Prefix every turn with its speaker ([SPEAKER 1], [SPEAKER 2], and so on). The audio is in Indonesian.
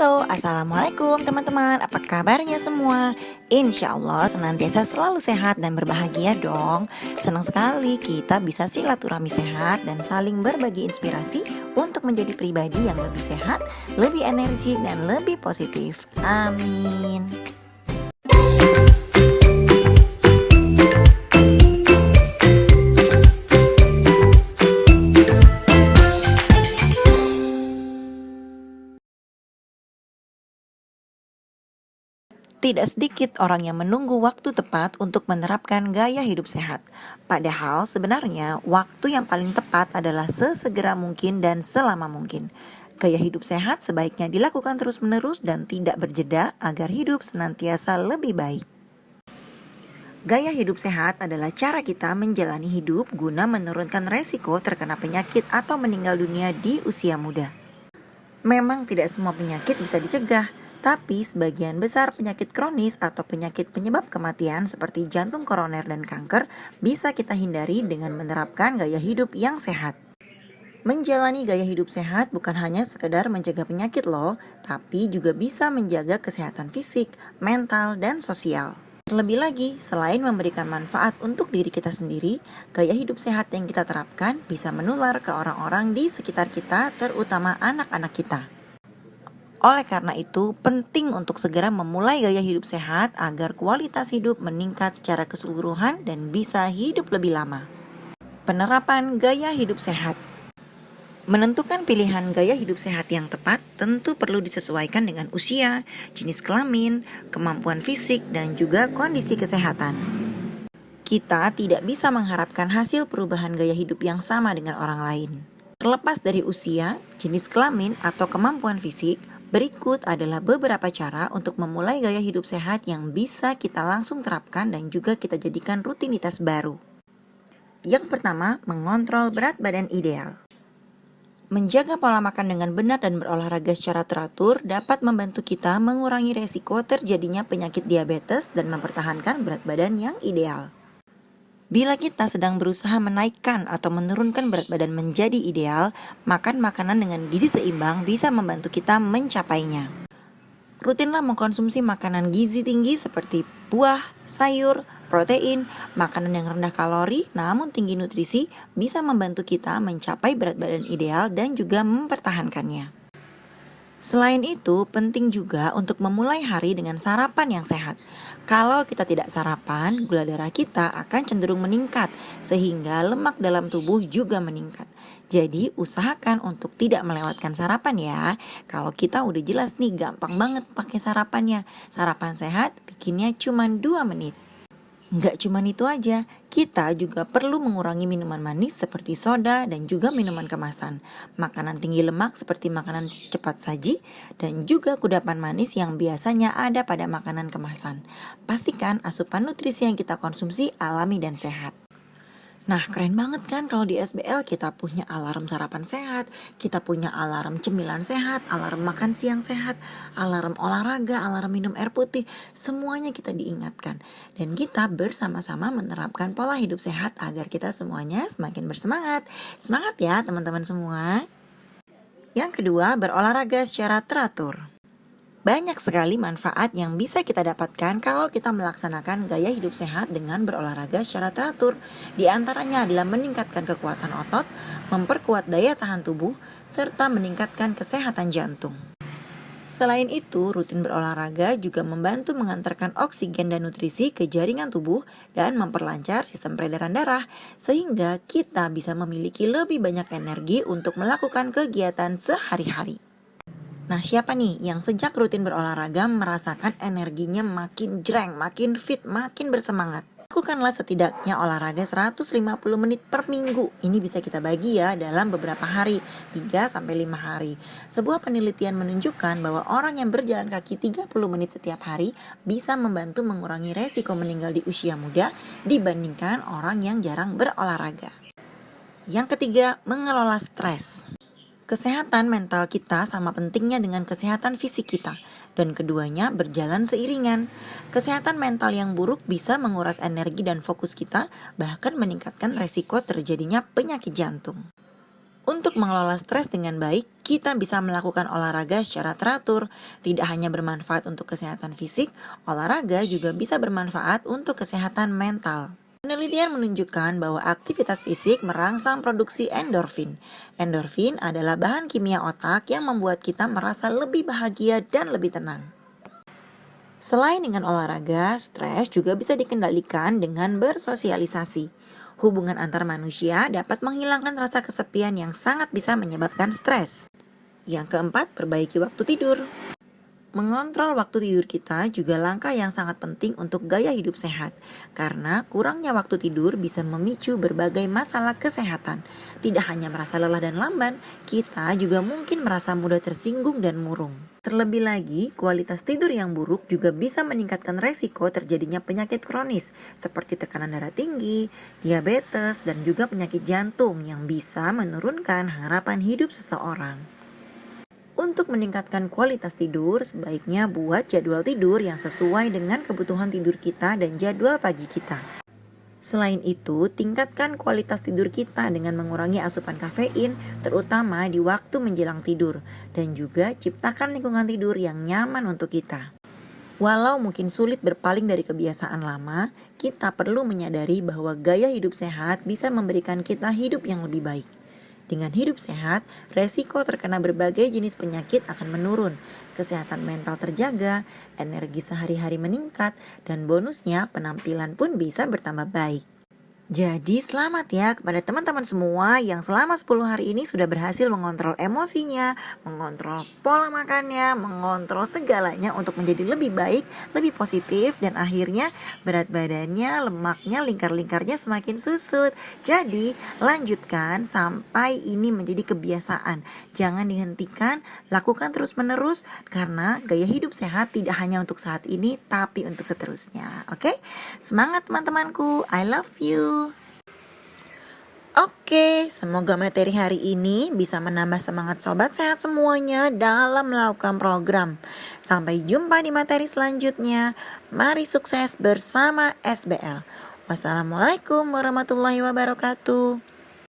[SPEAKER 1] Halo, Assalamualaikum teman-teman. Apa kabarnya semua? Insya Allah senantiasa selalu sehat dan berbahagia dong. Senang sekali kita bisa silaturahmi sehat dan saling berbagi inspirasi untuk menjadi pribadi yang lebih sehat, lebih energik dan lebih positif. Amin. Tidak sedikit orang yang menunggu waktu tepat untuk menerapkan gaya hidup sehat. Padahal sebenarnya waktu yang paling tepat adalah sesegera mungkin dan selama mungkin. Gaya hidup sehat sebaiknya dilakukan terus-menerus dan tidak berjeda agar hidup senantiasa lebih baik. Gaya hidup sehat adalah cara kita menjalani hidup guna menurunkan resiko terkena penyakit atau meninggal dunia di usia muda. Memang tidak semua penyakit bisa dicegah, tapi sebagian besar penyakit kronis atau penyakit penyebab kematian seperti jantung koroner dan kanker bisa kita hindari dengan menerapkan gaya hidup yang sehat. Menjalani gaya hidup sehat bukan hanya sekedar mencegah penyakit loh, tapi juga bisa menjaga kesehatan fisik, mental, dan sosial. Terlebih lagi, selain memberikan manfaat untuk diri kita sendiri, gaya hidup sehat yang kita terapkan bisa menular ke orang-orang di sekitar kita, terutama anak-anak kita. Oleh karena itu, penting untuk segera memulai gaya hidup sehat agar kualitas hidup meningkat secara keseluruhan dan bisa hidup lebih lama. Penerapan gaya hidup sehat. Menentukan pilihan gaya hidup sehat yang tepat tentu perlu disesuaikan dengan usia, jenis kelamin, kemampuan fisik, dan juga kondisi kesehatan. Kita tidak bisa mengharapkan hasil perubahan gaya hidup yang sama dengan orang lain. Terlepas dari usia, jenis kelamin, atau kemampuan fisik, berikut adalah beberapa cara untuk memulai gaya hidup sehat yang bisa kita langsung terapkan dan juga kita jadikan rutinitas baru. Yang pertama, mengontrol berat badan ideal. Menjaga pola makan dengan benar dan berolahraga secara teratur dapat membantu kita mengurangi resiko terjadinya penyakit diabetes dan mempertahankan berat badan yang ideal. Bila kita sedang berusaha menaikkan atau menurunkan berat badan menjadi ideal, makan makanan dengan gizi seimbang bisa membantu kita mencapainya. Rutinlah mengkonsumsi makanan gizi tinggi seperti buah, sayur, protein, makanan yang rendah kalori namun tinggi nutrisi bisa membantu kita mencapai berat badan ideal dan juga mempertahankannya. Selain itu, penting juga untuk memulai hari dengan sarapan yang sehat. Kalau kita tidak sarapan, gula darah kita akan cenderung meningkat, sehingga lemak dalam tubuh juga meningkat. Jadi, usahakan untuk tidak melewatkan sarapan ya. Kalau kita udah jelas nih, gampang banget pakai sarapannya. Sarapan sehat, bikinnya cuma 2 menit. Nggak cuma itu aja, kita juga perlu mengurangi minuman manis seperti soda dan juga minuman kemasan, makanan tinggi lemak seperti makanan cepat saji, dan juga kudapan manis yang biasanya ada pada makanan kemasan. Pastikan asupan nutrisi yang kita konsumsi alami dan sehat. Nah, keren banget kan kalau di SBL kita punya alarm sarapan sehat, kita punya alarm cemilan sehat, alarm makan siang sehat, alarm olahraga, alarm minum air putih, semuanya kita diingatkan. Dan kita bersama-sama menerapkan pola hidup sehat agar kita semuanya semakin bersemangat. Semangat ya teman-teman semua. Yang kedua, berolahraga secara teratur. Banyak sekali manfaat yang bisa kita dapatkan kalau kita melaksanakan gaya hidup sehat dengan berolahraga secara teratur. Di antaranya adalah meningkatkan kekuatan otot, memperkuat daya tahan tubuh, serta meningkatkan kesehatan jantung. Selain itu, rutin berolahraga juga membantu mengantarkan oksigen dan nutrisi ke jaringan tubuh dan memperlancar sistem peredaran darah, sehingga kita bisa memiliki lebih banyak energi untuk melakukan kegiatan sehari-hari. Nah, siapa nih yang sejak rutin berolahraga merasakan energinya makin jreng, makin fit, makin bersemangat? Lakukanlah setidaknya olahraga 150 menit per minggu. Ini bisa kita bagi ya dalam beberapa hari, 3-5 hari. Sebuah penelitian menunjukkan bahwa orang yang berjalan kaki 30 menit setiap hari bisa membantu mengurangi resiko meninggal di usia muda dibandingkan orang yang jarang berolahraga. Yang ketiga, mengelola stres. Kesehatan mental kita sama pentingnya dengan kesehatan fisik kita, dan keduanya berjalan seiringan. Kesehatan mental yang buruk bisa menguras energi dan fokus kita, bahkan meningkatkan resiko terjadinya penyakit jantung. Untuk mengelola stres dengan baik, kita bisa melakukan olahraga secara teratur. Tidak hanya bermanfaat untuk kesehatan fisik, olahraga juga bisa bermanfaat untuk kesehatan mental. Penelitian menunjukkan bahwa aktivitas fisik merangsang produksi endorfin. Endorfin adalah bahan kimia otak yang membuat kita merasa lebih bahagia dan lebih tenang. Selain dengan olahraga, stres juga bisa dikendalikan dengan bersosialisasi. Hubungan antar manusia dapat menghilangkan rasa kesepian yang sangat bisa menyebabkan stres. Yang keempat, perbaiki waktu tidur. Mengontrol waktu tidur kita juga langkah yang sangat penting untuk gaya hidup sehat, karena kurangnya waktu tidur bisa memicu berbagai masalah kesehatan. Tidak hanya merasa lelah dan lamban, kita juga mungkin merasa mudah tersinggung dan murung. Terlebih lagi, kualitas tidur yang buruk juga bisa meningkatkan resiko terjadinya penyakit kronis seperti tekanan darah tinggi, diabetes, dan juga penyakit jantung yang bisa menurunkan harapan hidup seseorang. Untuk meningkatkan kualitas tidur, sebaiknya buat jadwal tidur yang sesuai dengan kebutuhan tidur kita dan jadwal pagi kita. Selain itu, tingkatkan kualitas tidur kita dengan mengurangi asupan kafein, terutama di waktu menjelang tidur, dan juga ciptakan lingkungan tidur yang nyaman untuk kita. Walau mungkin sulit berpaling dari kebiasaan lama, kita perlu menyadari bahwa gaya hidup sehat bisa memberikan kita hidup yang lebih baik. Dengan hidup sehat, resiko terkena berbagai jenis penyakit akan menurun, kesehatan mental terjaga, energi sehari-hari meningkat, dan bonusnya penampilan pun bisa bertambah baik. Jadi selamat ya kepada teman-teman semua yang selama 10 hari ini sudah berhasil mengontrol emosinya, mengontrol pola makannya, mengontrol segalanya untuk menjadi lebih baik, lebih positif, dan akhirnya berat badannya, lemaknya, lingkar-lingkarnya semakin susut. Jadi lanjutkan sampai ini menjadi kebiasaan. Jangan dihentikan, lakukan terus-menerus karena gaya hidup sehat tidak hanya untuk saat ini tapi untuk seterusnya. Oke? Semangat teman-temanku, I love you. Oke, semoga materi hari ini bisa menambah semangat sobat sehat semuanya dalam melakukan program. Sampai jumpa di materi selanjutnya. Mari sukses bersama SBL. Wassalamualaikum warahmatullahi wabarakatuh.